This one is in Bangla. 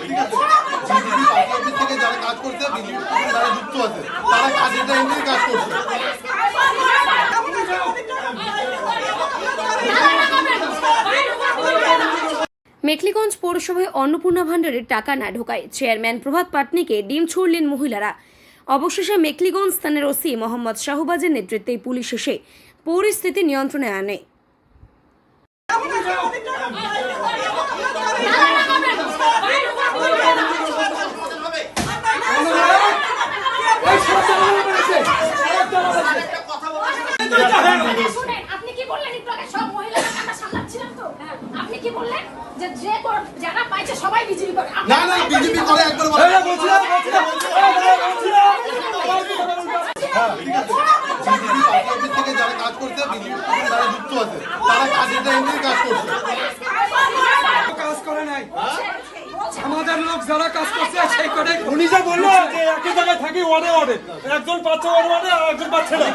ঠিক আছে, বিজেপি পার্টি অফিস থেকে যারা কাজ করছে, বিজেপি যারা যুক্ত আছে, তারা কাজেটা এমনি কাজ করছে। মেখলিগঞ্জ পৌরসভায় অন্নপূর্ণা ভান্ডারের টাকা না ঢোকায় চেয়ারম্যান প্রভাত পাটনিকে ডিম ছুড়লেন মহিলারা। অবশেষে মেখলিগঞ্জ থানার ওসি মোহাম্মদ শাহবাজের নেতৃত্বে পুলিশ এসে পরিস্থিতি নিয়ন্ত্রণে আনে। আপনি কি বললেন একটু আগে সব মহিলারা টাকা সামলাচ্ছিলেন তো? আপনি কি বললেন যে যে যারা পাইছে সবাই বিজেপি করে? না না, বিজেপি করে একবার বলে। ঠিক আছে, বিজেপি পার্টি অফিস থেকে যারা কাজ করছে, বিজেপি যারা যুক্ত আছে, তারা কাজেটা এমনি কাজ করছে। কাজ করে নাই আমাদের লোক যারা কাজ করছে সেই করে। উনি যে বললো যে একই জায়গায় থাকি ওয়ার্ডে ওয়ার্ডে, একজন পাচ্ছে ওয়ার্ডে ওয়ার্ডে, একজন পাচ্ছে না।